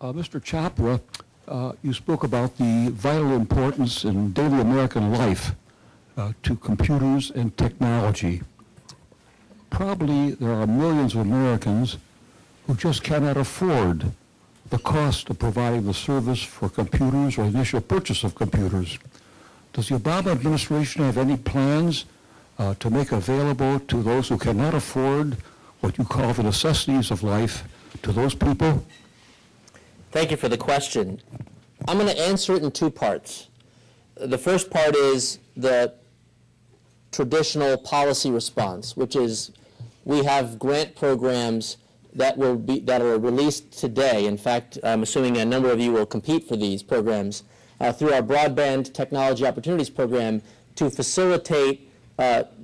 Mr. Chopra, you spoke about the vital importance in daily American life to computers and technology. Probably there are millions of Americans who just cannot afford the cost of providing the service for computers or initial purchase of computers. Does the Obama administration have any plans to make available to those who cannot afford what you call the necessities of life to those people? Thank you for the question. I'm going to answer it in two parts. The first part is the traditional policy response, which is we have grant programs that are released today. In fact, I'm assuming a number of you will compete for these programs through our Broadband Technology Opportunities Program to facilitate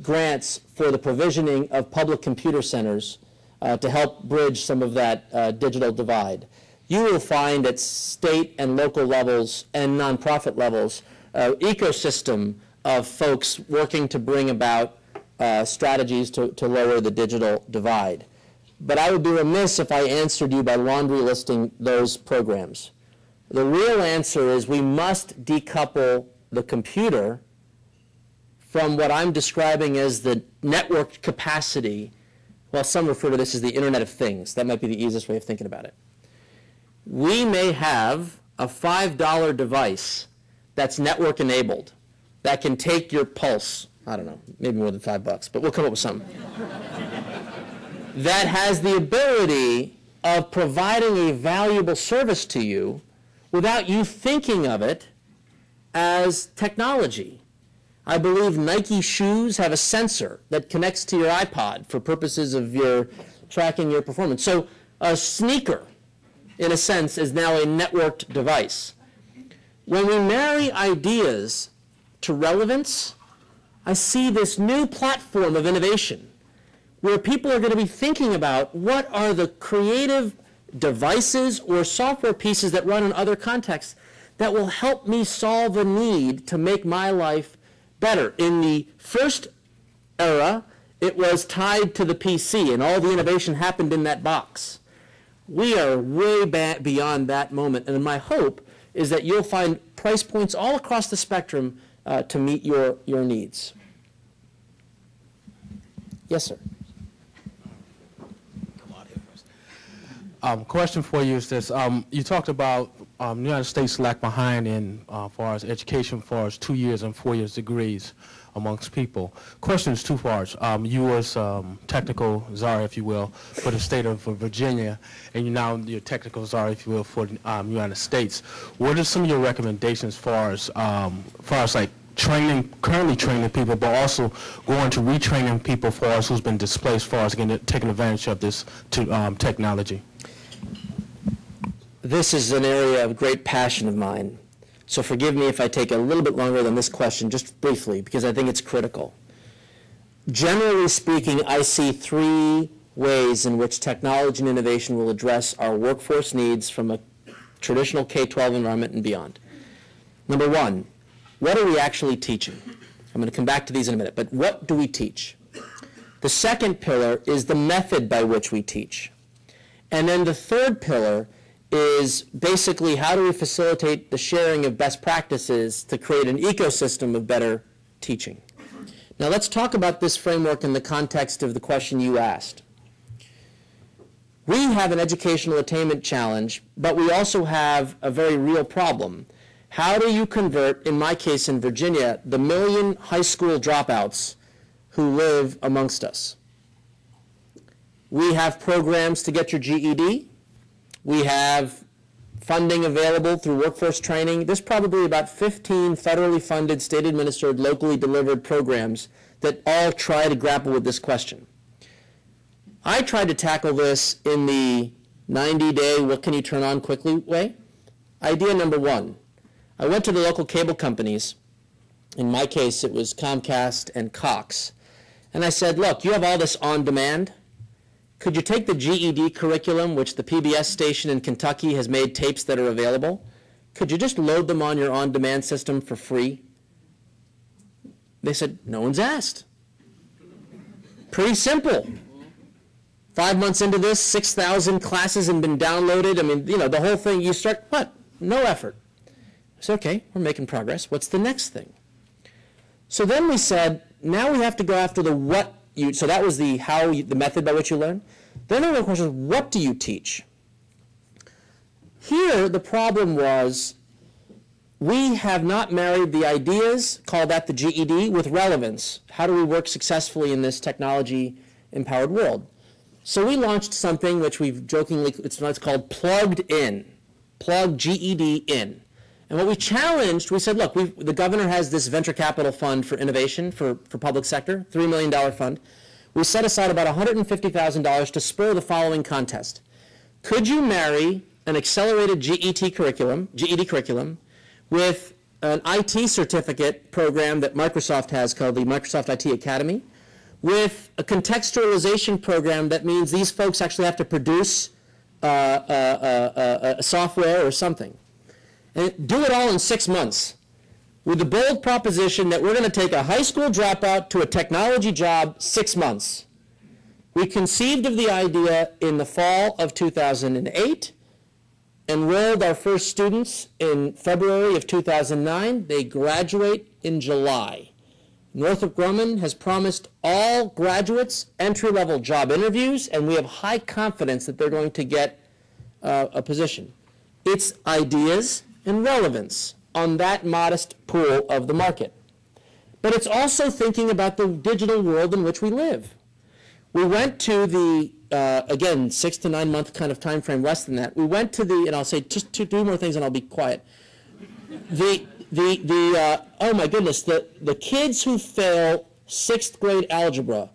grants for the provisioning of public computer centers to help bridge some of that digital divide. You will find at state and local levels and nonprofit levels an ecosystem of folks working to bring about strategies to lower the digital divide. But I would be remiss if I answered you by laundry listing those programs. The real answer is we must decouple the computer from what I'm describing as the network capacity. Well, some refer to this as the Internet of Things. That might be the easiest way of thinking about it. We may have a $5 device that's network enabled that can take your pulse, I don't know, maybe more than $5, but we'll come up with something. That has the ability of providing a valuable service to you without you thinking of it as technology. I believe Nike shoes have a sensor that connects to your iPod for purposes of your tracking your performance. So a sneaker, in a sense, is now a networked device. When we marry ideas to relevance, I see this new platform of innovation where people are going to be thinking about what are the creative devices or software pieces that run in other contexts that will help me solve a need to make my life better. In the first era, it was tied to the PC, and all the innovation happened in that box. We are way beyond that moment, and my hope is that you'll find price points all across the spectrum to meet your needs. Yes, sir. Question for you is this. You talked about the United States lag behind in far as education, far as 2 years and 4 years degrees amongst people. Question is two parts. You was technical czar, if you will, for the state of Virginia, and you're now technical czar, if you will, for the United States. What are some of your recommendations far as like currently training people, but also going to retraining people for us who's been displaced, far as taking advantage of this technology? This is an area of great passion of mine. So forgive me if I take a little bit longer than this question, just briefly, because I think it's critical. Generally speaking, I see three ways in which technology and innovation will address our workforce needs from a traditional K-12 environment and beyond. Number one, what are we actually teaching? I'm going to come back to these in a minute, but what do we teach? The second pillar is the method by which we teach. And then the third pillar is basically how do we facilitate the sharing of best practices to create an ecosystem of better teaching. Now let's talk about this framework in the context of the question you asked. We have an educational attainment challenge, but we also have a very real problem. How do you convert, in my case in Virginia, the 1 million high school dropouts who live amongst us? We have programs to get your GED. We have funding available through workforce training. There's probably about 15 federally funded, state-administered, locally delivered programs that all try to grapple with this question. I tried to tackle this in the 90-day, what can you turn on quickly way. Idea number one, I went to the local cable companies. In my case, it was Comcast and Cox. And I said, look, you have all this on demand. Could you take the GED curriculum, which the PBS station in Kentucky has made tapes that are available? Could you just load them on your on-demand system for free? They said, no one's asked. Pretty simple. 5 months into this, 6,000 classes have been downloaded. I mean, the whole thing, you start, what? No effort. So, okay, we're making progress. What's the next thing? So then we said, now we have to go after the what you, so that was the how, the method by which you learn. Then the question is, what do you teach? Here, the problem was, we have not married the ideas, call that the GED, with relevance. How do we work successfully in this technology-empowered world? So we launched something which we've jokingly, it's called Plugged In. Plug GED in. And what we challenged, we said, look, the governor has this venture capital fund for innovation for public sector, $3 million fund. We set aside about $150,000 to spur the following contest. Could you marry an accelerated GED curriculum with an IT certificate program that Microsoft has called the Microsoft IT Academy, with a contextualization program that means these folks actually have to produce a software or something. And do it all in 6 months with the bold proposition that we're going to take a high school dropout to a technology job 6 months. We conceived of the idea in the fall of 2008, enrolled our first students in February of 2009. They graduate in July. Northrop Grumman has promised all graduates entry-level job interviews, and we have high confidence that they're going to get a position. It's ideas and relevance on that modest pool of the market. But it's also thinking about the digital world in which we live. We went to the, again, 6 to 9 month kind of time frame, less than that. We went to the, and I'll say just two more things and I'll be quiet. Oh my goodness, the kids who fail 6th grade algebra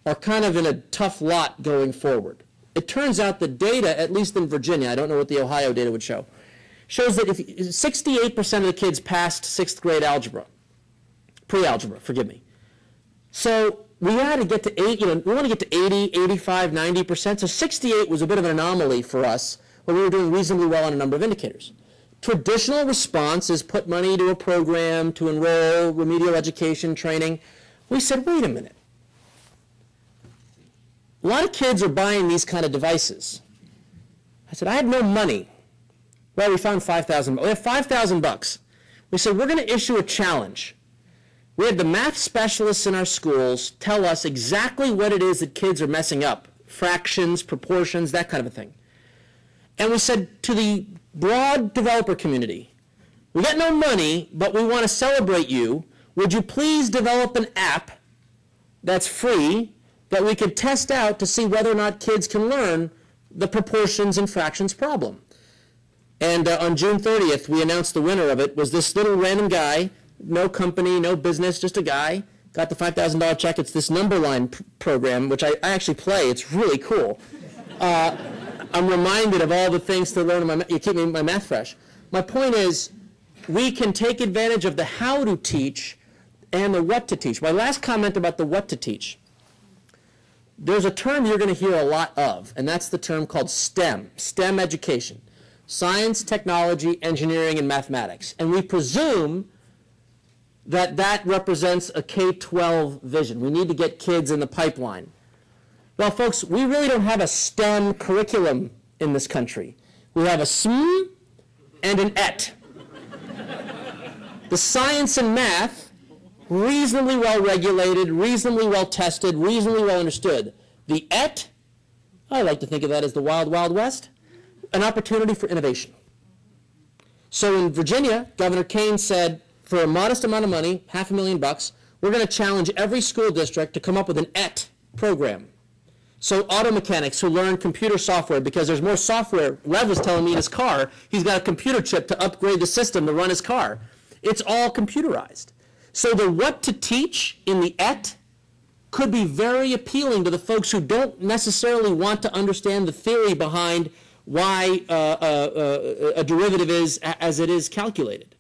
are kind of in a tough lot going forward. It turns out the data, at least in Virginia, I don't know what the Ohio data would show, shows that if 68% of the kids passed 6th grade algebra, pre-algebra, forgive me. So we had to get to we want to get to 80, 85, 90%. So 68 was a bit of an anomaly for us, but we were doing reasonably well on a number of indicators. Traditional response is put money to a program to enroll, remedial education, training. We said, wait a minute. A lot of kids are buying these kind of devices. I said, I had no money. Well, we found 5,000. We have 5,000 bucks. We said, we're going to issue a challenge. We had the math specialists in our schools tell us exactly what it is that kids are messing up. Fractions, proportions, that kind of a thing. And we said to the broad developer community, we got no money, but we want to celebrate you. Would you please develop an app that's free that we could test out to see whether or not kids can learn the proportions and fractions problem? And on June 30th, we announced the winner of it was this little random guy, no company, no business, just a guy, got the $5,000 check. It's this number line program, which I actually play. It's really cool. I'm reminded of all the things to learn. You keep my math fresh. My point is, we can take advantage of the how to teach and the what to teach. My last comment about the what to teach. There's a term you're going to hear a lot of, and that's the term called STEM, STEM education. Science, technology, engineering, and mathematics. And we presume that that represents a K-12 vision. We need to get kids in the pipeline. Well, folks, we really don't have a STEM curriculum in this country. We have a SM and an ET. The science and math, reasonably well regulated, reasonably well tested, reasonably well understood. The ET, I like to think of that as the wild, wild west, an opportunity for innovation. So in Virginia, Governor Kane said, for a modest amount of money, $500,000, we're going to challenge every school district to come up with an ET program. So auto mechanics who learn computer software, because there's more software. Lev was telling me in his car, he's got a computer chip to upgrade the system to run his car. It's all computerized. So the what to teach in the ET could be very appealing to the folks who don't necessarily want to understand the theory behind why a derivative is as it is calculated.